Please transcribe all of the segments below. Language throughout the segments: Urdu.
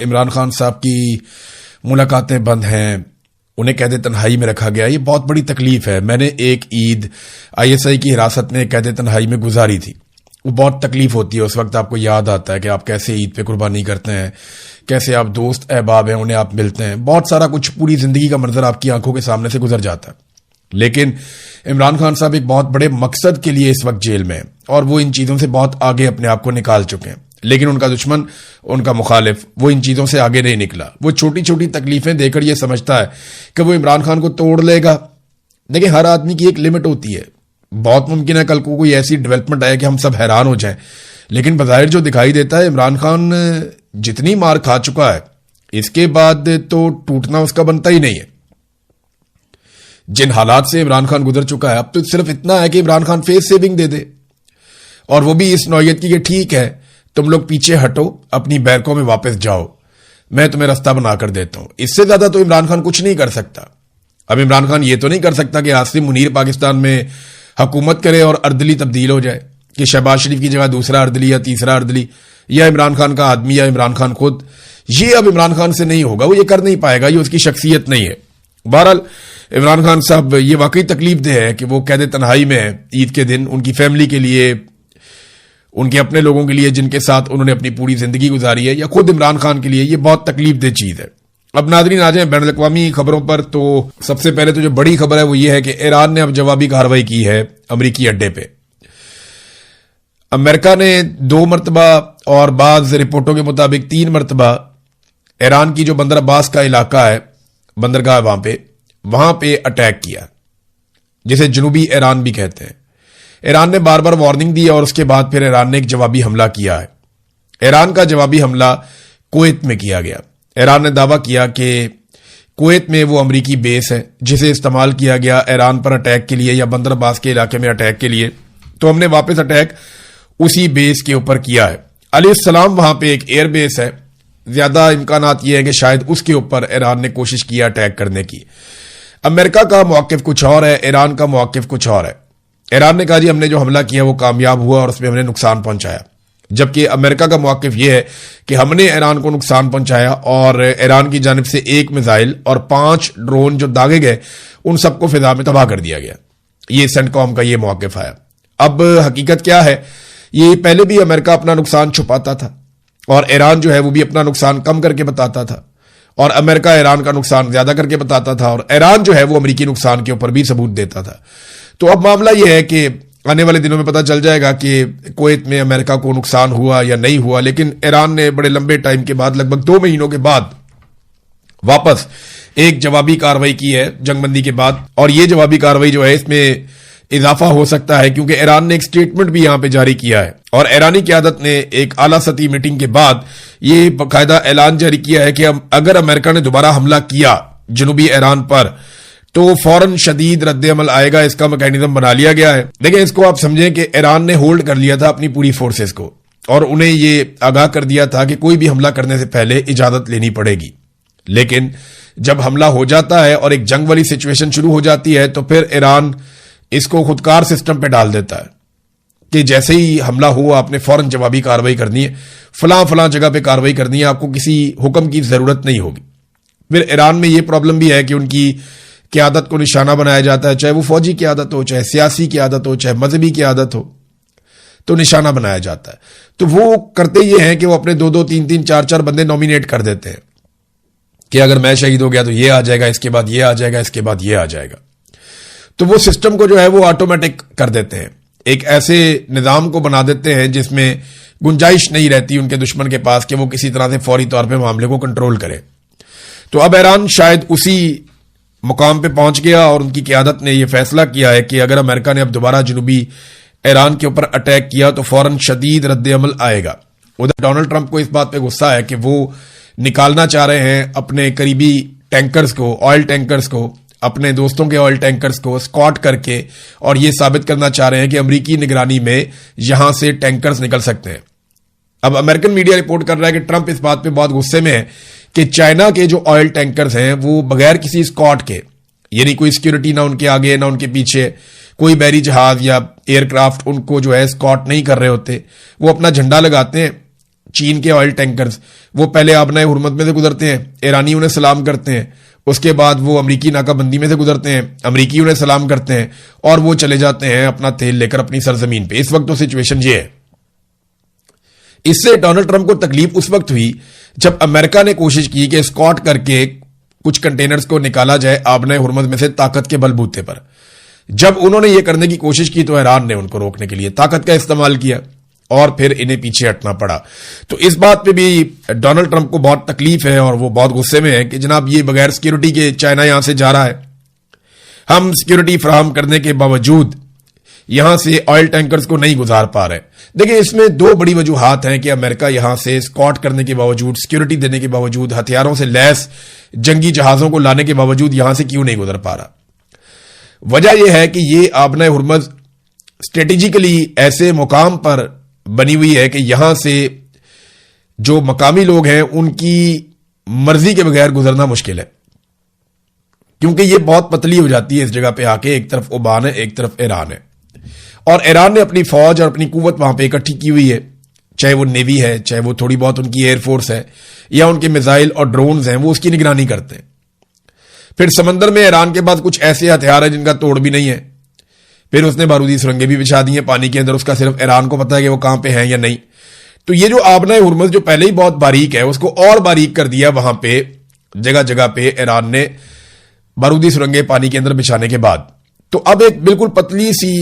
عمران خان صاحب کی ملاقاتیں بند ہیں, انہیں قید تنہائی میں رکھا گیا. یہ بہت بڑی تکلیف ہے. میں نے ایک عید ISI کی حراست میں قید تنہائی میں گزاری تھی. وہ بہت تکلیف ہوتی ہے. اس وقت آپ کو یاد آتا ہے کہ آپ کیسے عید پہ قربانی کرتے ہیں, کیسے آپ دوست احباب ہیں انہیں آپ ملتے ہیں, بہت سارا کچھ پوری زندگی کا منظر آپ کی آنکھوں کے سامنے سے گزر جاتا ہے. لیکن عمران خان صاحب ایک بہت بڑے مقصد کے لیے اس وقت جیل میں ہیں اور وہ ان چیزوں سے بہت آگے اپنے آپ کو نکال چکے ہیں. لیکن ان کا دشمن, ان کا مخالف, وہ ان چیزوں سے آگے نہیں نکلا. وہ چھوٹی چھوٹی تکلیفیں دے کر یہ سمجھتا ہے کہ وہ عمران خان کو توڑ لے گا. دیکھیں, ہر آدمی کی ایک لمٹ ہوتی ہے. بہت ممکن ہے کل کو کوئی ایسی ڈیولپمنٹ آئے کہ ہم سب حیران ہو جائیں, لیکن بظاہر جو دکھائی دیتا ہے عمران خان جتنی مار کھا چکا ہے اس کے بعد تو ٹوٹنا اس کا بنتا ہی نہیں ہے. جن حالات سے عمران خان گزر چکا ہے, اب تو صرف اتنا ہے کہ عمران خان فیس سیونگ دے دے, اور وہ بھی اس نوعیت کی کہ ٹھیک ہے تم لوگ پیچھے ہٹو, اپنی بیرکوں میں واپس جاؤ, میں تمہیں راستہ بنا کر دیتا ہوں. اس سے زیادہ تو عمران خان کچھ نہیں کر سکتا. اب عمران خان یہ تو نہیں کر سکتا کہ عاصم منیر پاکستان میں حکومت کرے اور اردلی تبدیل ہو جائے, کہ شہباز شریف کی جگہ دوسرا اردلی یا تیسرا اردلی, یا عمران خان کا آدمی یا عمران خان خود. یہ اب عمران خان سے نہیں ہوگا, وہ یہ کر نہیں پائے گا, یہ اس کی شخصیت نہیں ہے. بہرحال عمران خان صاحب یہ واقعی تکلیف دہ ہے کہ وہ قید تنہائی میں ہے عید کے دن. ان کی فیملی کے لیے, ان کے اپنے لوگوں کے لیے جن کے ساتھ انہوں نے اپنی پوری زندگی گزاری ہے, یا خود عمران خان کے لیے یہ بہت تکلیف دہ چیز ہے. اب ناظرین آ جائیں بین الاقوامی خبروں پر. تو سب سے پہلے تو جو بڑی خبر ہے وہ یہ ہے کہ ایران نے اب جوابی کارروائی کی ہے امریکی اڈے پہ. امریکہ نے 2 مرتبہ اور بعض رپورٹوں کے مطابق 3 مرتبہ ایران کی جو بندر عباس کا علاقہ ہے, بندرگاہ وہاں پہ اٹیک کیا, جسے جنوبی ایران بھی کہتے ہیں. ایران نے بار بار وارننگ دی اور اس کے بعد پھر ایران نے ایک جوابی حملہ کیا ہے. ایران کا جوابی حملہ کویت میں کیا گیا. ایران نے دعویٰ کیا کہ کویت میں وہ امریکی بیس ہے جسے استعمال کیا گیا ایران پر اٹیک کے لیے یا بندر عباس کے علاقے میں اٹیک کے لیے, تو ہم نے واپس اٹیک اسی بیس کے اوپر کیا ہے. علیہ السلام وہاں پہ ایک ایئر بیس ہے, زیادہ امکانات یہ ہے کہ شاید اس کے اوپر ایران نے کوشش کیا اٹیک کرنے کی. امریکہ کا موقف کچھ اور ہے, ایران کا موقف کچھ اور ہے. ایران نے کہا جی ہم نے جو حملہ کیا وہ کامیاب ہوا اور اس میں ہم نے نقصان پہنچایا, جبکہ امریکہ کا موقف یہ ہے کہ ہم نے ایران کو نقصان پہنچایا اور ایران کی جانب سے 1 میزائل اور 5 ڈرون جو داغے گئے ان سب کو فضا میں تباہ کر دیا گیا. یہ سینٹ کام کا یہ موقف آیا. اب حقیقت کیا ہے, یہ پہلے بھی امریکہ اپنا نقصان چھپاتا تھا اور ایران جو ہے وہ بھی اپنا نقصان کم کر کے بتاتا تھا, اور امریکہ ایران کا نقصان زیادہ کر کے بتاتا تھا, اور ایران جو ہے وہ امریکی نقصان کے اوپر بھی ثبوت دیتا تھا. تو اب معاملہ یہ ہے کہ آنے والے دنوں میں پتہ چل جائے گا کہ کویت میں امریکہ کو نقصان ہوا یا نہیں ہوا. لیکن ایران نے بڑے لمبے ٹائم کے بعد, لگ بھگ 2 مہینوں کے بعد, واپس ایک جوابی کارروائی کی ہے جنگ بندی کے بعد. اور یہ جوابی کارروائی جو ہے اس میں اضافہ ہو سکتا ہے کیونکہ ایران نے ایک سٹیٹمنٹ بھی یہاں پہ جاری کیا ہے, اور ایرانی قیادت نے ایک اعلیٰ سطحی میٹنگ کے بعد یہ باقاعدہ اعلان جاری کیا ہے کہ اگر امریکہ نے دوبارہ حملہ کیا جنوبی ایران پر تو فوراً شدید رد عمل آئے گا. اس کا میکینزم بنا لیا گیا ہے. دیکھیں, اس کو آپ سمجھیں کہ ایران نے ہولڈ کر لیا تھا اپنی پوری فورسز کو, اور انہیں یہ آگاہ کر دیا تھا کہ کوئی بھی حملہ کرنے سے پہلے اجازت لینی پڑے گی. لیکن جب حملہ ہو جاتا ہے اور ایک جنگ والی سچویشن شروع ہو جاتی ہے تو پھر ایران اس کو خودکار سسٹم پہ ڈال دیتا ہے کہ جیسے ہی حملہ ہوا آپ نے فوراً جوابی کارروائی کرنی ہے, فلاں جگہ پہ کارروائی کرنی ہے, آپ کو کسی حکم کی ضرورت نہیں ہوگی. پھر ایران میں یہ پرابلم بھی ہے کہ ان کی قیادت کو نشانہ بنایا جاتا ہے, چاہے وہ فوجی قیادت ہو, چاہے سیاسی قیادت ہو, چاہے مذہبی قیادت ہو, تو نشانہ بنایا جاتا ہے. تو وہ کرتے یہ ہیں کہ وہ اپنے 2-2, 3-3, 4-4 بندے نومینیٹ کر دیتے ہیں کہ اگر میں شہید ہو گیا تو یہ آ جائے گا, اس کے بعد یہ آ جائے گا, اس کے بعد یہ آ جائے گا. تو وہ سسٹم کو جو ہے وہ آٹومیٹک کر دیتے ہیں, ایک ایسے نظام کو بنا دیتے ہیں جس میں گنجائش نہیں رہتی ان کے دشمن کے پاس کہ وہ کسی طرح سے فوری طور پہ معاملے کو کنٹرول کرے. تو اب ایران شاید اسی مقام پہ پہنچ گیا اور ان کی قیادت نے یہ فیصلہ کیا ہے کہ اگر امریکہ نے اب دوبارہ جنوبی ایران کے اوپر اٹیک کیا تو فوراً شدید رد عمل آئے گا. ادھر ڈونلڈ ٹرمپ کو اس بات پہ غصہ ہے کہ وہ نکالنا چاہ رہے ہیں اپنے قریبی ٹینکرز کو, آئل ٹینکرز کو, اپنے دوستوں کے آئل ٹینکرز کو اسکاٹ کر کے, اور یہ ثابت کرنا چاہ رہے ہیں کہ امریکی نگرانی میں یہاں سے ٹینکرز نکل سکتے ہیں. اب امریکن میڈیا رپورٹ کر رہا ہے کہ ٹرمپ اس بات پہ بہت غصے میں ہے کہ چائنا کے جو آئل ٹینکرز ہیں وہ بغیر کسی اسکاٹ کے, یعنی کوئی سیکیورٹی نہ ان کے آگے نہ ان کے پیچھے, کوئی بحری جہاز یا ایئر کرافٹ ان کو جو ہے اسکاٹ نہیں کر رہے ہوتے, وہ اپنا جھنڈا لگاتے ہیں, چین کے آئل ٹینکرز وہ پہلے آبنائے حرمت میں سے گزرتے ہیں، ایرانی انہیں سلام کرتے ہیں، اس کے بعد وہ امریکی ناکہ بندی میں سے گزرتے ہیں، امریکی انہیں سلام کرتے ہیں اور وہ چلے جاتے ہیں اپنا تیل لے کر اپنی سرزمین پہ۔ اس وقت تو سچویشن یہ ہے۔ اس سے ڈونلڈ ٹرمپ کو تکلیف اس وقت ہوئی جب امریکہ نے کوشش کی کہ اسکاٹ کر کے کچھ کنٹینرز کو نکالا جائے آبنائے حرمت میں سے طاقت کے بل بوتے پر۔ جب انہوں نے یہ کرنے کی کوشش کی تو ایران نے ان کو روکنے کے لیے طاقت کا استعمال کیا اور پھر انہیں پیچھے ہٹنا پڑا۔ تو اس بات پہ بھی ڈونلڈ ٹرمپ کو بہت تکلیف ہے اور وہ بہت غصے میں ہے کہ جناب یہ بغیر سیکیورٹی کے چائنا یہاں سے جا رہا ہے، ہم سیکیورٹی فراہم کرنے کے باوجود یہاں سے آئل ٹینکرز کو نہیں گزار پا رہے۔ دیکھیں اس میں دو بڑی وجوہات ہیں کہ امریکہ یہاں سے اسکاٹ کرنے کے باوجود، سیکیورٹی دینے کے باوجود، ہتھیاروں سے لیس جنگی جہازوں کو لانے کے باوجود یہاں سے کیوں نہیں گزر پا رہا۔ وجہ یہ ہے کہ یہ آبنائے حرمز اسٹریٹجیکلی ایسے مقام پر بنی ہوئی ہے کہ یہاں سے جو مقامی لوگ ہیں ان کی مرضی کے بغیر گزرنا مشکل ہے، کیونکہ یہ بہت پتلی ہو جاتی ہے اس جگہ پہ آ کے۔ ایک طرف اومان ہے، ایک طرف ایران ہے، اور ایران نے اپنی فوج اور اپنی قوت وہاں پہ اکٹھی کی ہوئی ہے، چاہے وہ نیوی ہے، چاہے وہ تھوڑی بہت ان کی ایئر فورس ہے یا ان کے میزائل اور ڈرونز ہیں، وہ اس کی نگرانی کرتے ہیں۔ پھر سمندر میں ایران کے پاس کچھ ایسے ہتھیار ہیں جن کا توڑ بھی نہیں ہے، پھر اس نے بارودی سرنگیں بھی بچھا دی ہیں پانی کے اندر، اس کا صرف ایران کو پتہ ہے کہ وہ کہاں پہ ہیں یا نہیں۔ تو یہ جو آبنائے حرمز جو پہلے ہی بہت باریک ہے اس کو اور باریک کر دیا وہاں پہ جگہ جگہ پہ ایران نے بارودی سرنگیں پانی کے اندر بچھانے کے بعد۔ تو اب ایک بالکل پتلی سی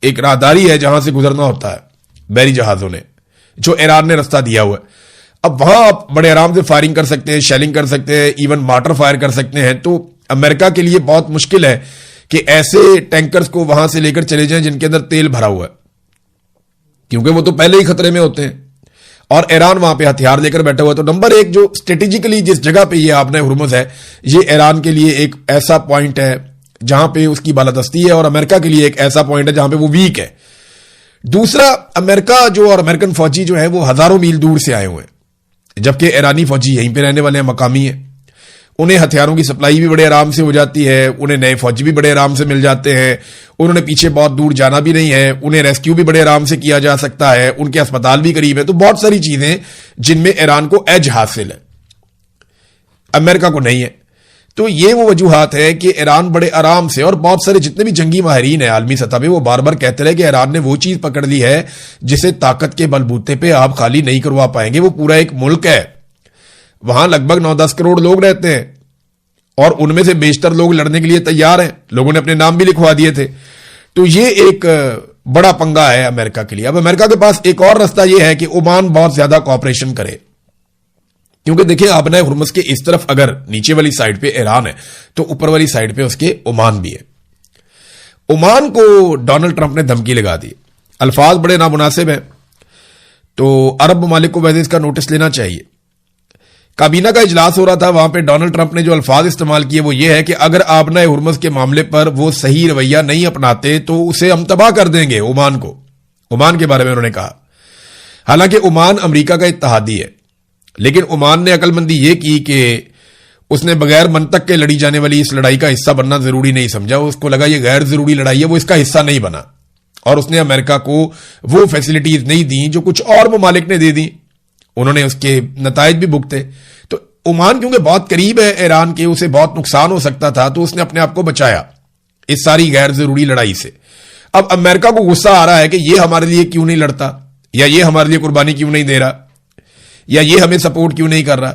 ایک راہداری ہے جہاں سے گزرنا ہوتا ہے بحری جہازوں نے، جو ایران نے رستہ دیا ہوا ہے۔ اب وہاں آپ بڑے آرام سے فائرنگ کر سکتے ہیں، شیلنگ کر سکتے ہیں، ایون مارٹر فائر کر سکتے ہیں۔ تو امریکہ کے لیے بہت مشکل ہے کہ ایسے ٹینکرز کو وہاں سے لے کر چلے جائیں جن کے اندر تیل بھرا ہوا ہے، کیونکہ وہ تو پہلے ہی خطرے میں ہوتے ہیں اور ایران وہاں پہ ہتھیار لے کر بیٹھا ہوا ہے۔ تو نمبر ایک جو اسٹریٹجیکلی جس جگہ پہ یہ آبنائے حرمز ہے، یہ ایران کے لیے ایک ایسا پوائنٹ ہے جہاں پہ اس کی بالادستی ہے، اور امریکہ کے لیے ایک ایسا پوائنٹ ہے جہاں پہ وہ ویک ہے۔ دوسرا، امریکہ اور امریکن فوجی جو ہے وہ ہزاروں میل دور سے آئے ہوئے ہیں، جبکہ ایرانی فوجی یہیں پہ رہنے والے ہیں، مقامی ہیں، انہیں ہتھیاروں کی سپلائی بھی بڑے آرام سے ہو جاتی ہے، انہیں نئے فوجی بھی بڑے آرام سے مل جاتے ہیں، انہوں نے پیچھے بہت دور جانا بھی نہیں ہے، انہیں ریسکیو بھی بڑے آرام سے کیا جا سکتا ہے، ان کے اسپتال بھی قریب ہے۔ تو بہت ساری چیزیں جن میں ایران کو ایج حاصل ہے، امریکہ کو نہیں ہے۔ تو یہ وہ وجوہات ہے کہ ایران بڑے آرام سے، اور بہت سارے جتنے بھی جنگی ماہرین ہیں عالمی سطح پہ وہ بار بار کہتے رہے کہ ایران نے وہ چیز پکڑ لی ہے جسے طاقت کے بلبوتے پہ آپ خالی نہیں کروا پائیں گے۔ وہ پورا ایک ملک ہے، وہاں لگ بھگ 9-10 کروڑ لوگ رہتے ہیں اور ان میں سے بیشتر لوگ لڑنے کے لیے تیار ہیں، لوگوں نے اپنے نام بھی لکھوا دیے تھے۔ تو یہ ایک بڑا پنگا ہے امریکہ کے لیے۔ اب امریکہ کے پاس ایک اور راستہ یہ ہے کہ عمان بہت زیادہ کوآپریشن کرے، کیونکہ دیکھیں آبنائے حرمز کے اس طرف اگر نیچے والی سائڈ پہ ایران ہے تو اوپر والی سائڈ پہ اس کے عمان بھی ہے۔ عمان کو ڈونلڈ ٹرمپ نے دھمکی لگا دی، الفاظ بڑے نامناسب ہیں، تو عرب ممالک کو ویسے اس کا نوٹس لینا چاہیے۔ کابینہ کا اجلاس ہو رہا تھا، وہاں پہ ڈونلڈ ٹرمپ نے جو الفاظ استعمال کیے وہ یہ ہے کہ اگر آبنائے حرمز کے معاملے پر وہ صحیح رویہ نہیں اپناتے تو اسے ہم تباہ کر دیں گے عمان کو۔ عمان کے بارے میں انہوں نے کہا، حالانکہ عمان امریکہ کا اتحادی ہے، لیکن عمان نے عقل مندی یہ کی کہ اس نے بغیر منطق کے لڑی جانے والی اس لڑائی کا حصہ بننا ضروری نہیں سمجھا، اس کو لگا یہ غیر ضروری لڑائی ہے، وہ اس کا حصہ نہیں بنا، اور اس نے امریکہ کو وہ فیسلٹیز نہیں دیں جو کچھ اور ممالک نے دے دیں، انہوں نے اس کے نتائج بھی بھگتے۔ تو عمان کیونکہ بہت قریب ہے ایران کے، اسے بہت نقصان ہو سکتا تھا، تو اس نے اپنے آپ کو بچایا اس ساری غیر ضروری لڑائی سے۔ اب امریکہ کو غصہ آ رہا ہے کہ یہ ہمارے لیے کیوں نہیں لڑتا، یا یہ ہمارے لیے قربانی کیوں نہیں دے رہا، یا یہ ہمیں سپورٹ کیوں نہیں کر رہا۔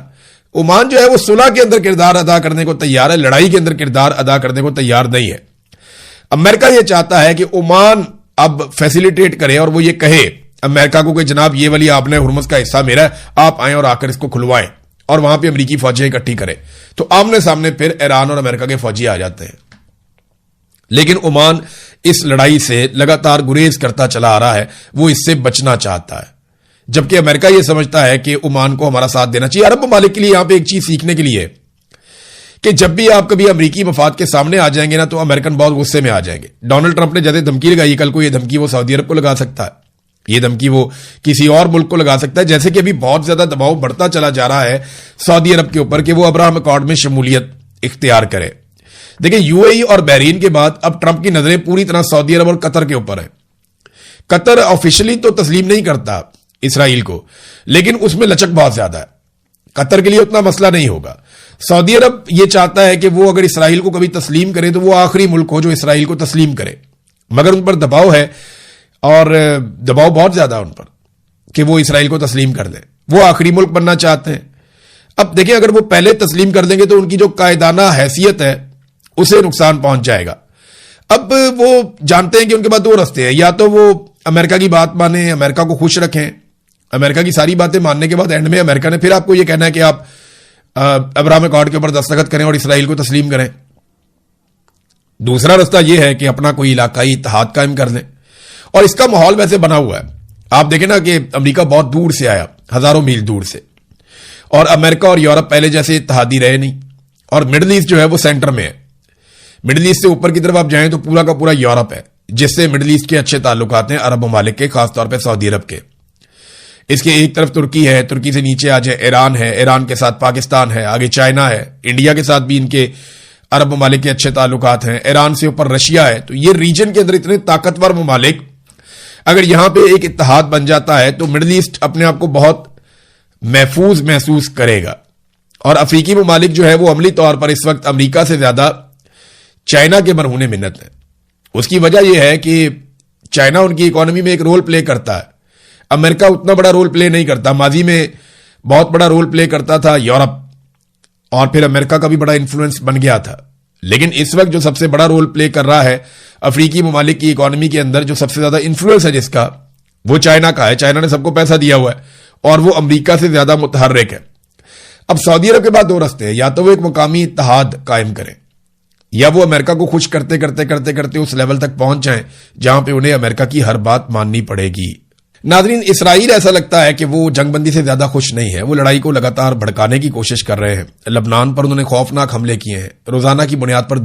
عمان جو ہے وہ صلح کے اندر کردار ادا کرنے کو تیار ہے، لڑائی کے اندر کردار ادا کرنے کو تیار نہیں ہے۔ امریکہ یہ چاہتا ہے کہ عمان اب فیسیلیٹیٹ کرے اور وہ یہ کہے امریکہ کو کہ جناب یہ والی آبنائے حرمز کا حصہ میرا ہے، آپ آئیں اور آ کر اس کو کھلوائیں، اور وہاں پہ امریکی فوجیں اکٹھی کریں۔ تو آمنے سامنے پھر ایران اور امریکہ کے فوجی آ جاتے ہیں، لیکن عمان اس لڑائی سے لگاتار گریز کرتا چلا آ رہا ہے، وہ اس سے بچنا چاہتا ہے، جبکہ امریکہ یہ سمجھتا ہے کہ عمان کو ہمارا ساتھ دینا چاہیے۔ عرب ممالک کے لیے یہاں پہ ایک چیز سیکھنے کے لیے کہ جب بھی آپ کبھی امریکی مفاد کے سامنے آ جائیں گے نا تو امریکن بہت غصے میں آ جائیں گے۔ ڈونلڈ ٹرمپ نے جیسے دھمکی لگائی، کل کو یہ دھمکی وہ سعودی عرب کو لگا سکتا ہے، یہ دھمکی وہ کسی اور ملک کو لگا سکتا ہے، جیسے کہ ابھی بہت زیادہ دباؤ بڑھتا چلا جا رہا ہے سعودی عرب کے اوپر کہ وہ ابراہم اکارڈ میں شمولیت اختیار کرے۔ دیکھیں یو اے ای اور بحرین کے بعد اب ٹرمپ کی نظریں پوری طرح سعودی عرب اور قطر کے اوپر ہیں۔ قطر آفیشلی تو تسلیم نہیں کرتا اسرائیل کو, لیکن اس میں لچک بہت زیادہ ہے. قطر کے لیے اتنا مسئلہ نہیں ہوگا. سعودی عرب یہ چاہتا ہے کہ وہ اگر اسرائیل کو کبھی تسلیم کرے تو وہ آخری ملک ہو جو اسرائیل کو تسلیم کرے, مگر ان پر دباؤ ہے, اور دباؤ بہت زیادہ ان پر کہ وہ اسرائیل کو تسلیم کر دیں. وہ آخری ملک بننا چاہتے ہیں. اب دیکھیں, اگر وہ پہلے تسلیم کر دیں گے تو ان کی جو قائدانہ حیثیت ہے اسے نقصان پہنچ جائے گا. اب وہ جانتے ہیں کہ ان کے پاس دو رستے ہیں, یا تو وہ امریکہ کی بات مانیں, امریکہ کو خوش رکھیں, امریکہ کی ساری باتیں ماننے کے بعد اینڈ میں امریکہ نے پھر آپ کو یہ کہنا ہے کہ آپ ابراہم اکارڈ کے اوپر دستخط کریں اور اسرائیل کو تسلیم کریں. دوسرا رستہ یہ ہے کہ اپنا کوئی علاقائی اتحاد قائم کر لیں, اور اس کا ماحول ویسے بنا ہوا ہے. آپ دیکھیں نا کہ امریکہ بہت دور سے آیا, ہزاروں میل دور سے, اور امریکہ اور یورپ پہلے جیسے اتحادی رہے نہیں, اور مڈل ایسٹ جو ہے وہ سینٹر میں ہے. مڈل ایسٹ سے اوپر کی طرف آپ جائیں تو پورا کا پورا یورپ ہے, جس سے مڈل ایسٹ کے اچھے تعلقات ہیں عرب ممالک کے, خاص طور پہ سعودی عرب کے. اس کے ایک طرف ترکی ہے, ترکی سے نیچے آ جائے ایران ہے, ایران کے ساتھ پاکستان ہے, آگے چائنا ہے, انڈیا کے ساتھ بھی ان کے عرب ممالک کے اچھے تعلقات ہیں, ایران سے اوپر رشیا ہے. تو یہ ریجن کے اندر اتنے طاقتور ممالک, اگر یہاں پہ ایک اتحاد بن جاتا ہے تو مڈل ایسٹ اپنے آپ کو بہت محفوظ محسوس کرے گا. اور افریقی ممالک جو ہے وہ عملی طور پر اس وقت امریکہ سے زیادہ چائنا کے مرہون منت ہیں. اس کی وجہ یہ ہے کہ چائنا ان کی اکانومی میں ایک رول پلے کرتا ہے, امریکہ اتنا بڑا رول پلے نہیں کرتا. ماضی میں بہت بڑا رول پلے کرتا تھا یورپ, اور پھر امریکہ کا بھی بڑا انفلوئنس بن گیا تھا. لیکن اس وقت جو سب سے بڑا رول پلے کر رہا ہے افریقی ممالک کی اکانومی کے اندر, جو سب سے زیادہ انفلوئنس ہے جس کا, وہ چائنا کا ہے. چائنا نے سب کو پیسہ دیا ہوا ہے, اور وہ امریکہ سے زیادہ متحرک ہے. اب سعودی عرب کے بعد دو رستے ہیں, یا تو وہ ایک مقامی اتحاد قائم کریں, یا وہ امریکہ کو خوش کرتے کرتے کرتے کرتے اس لیول تک پہنچ جائیں جہاں پہ انہیں امریکہ کی ہر بات ماننی پڑے گی. ناظرین, اسرائیل ایسا لگتا ہے کہ وہ جنگ بندی سے زیادہ خوش نہیں ہے. وہ لڑائی کو لگاتار بھڑکانے کی کوشش کر رہے ہیں. لبنان پر انہوں نے خوفناک حملے کیے ہیں, روزانہ کی بنیاد پر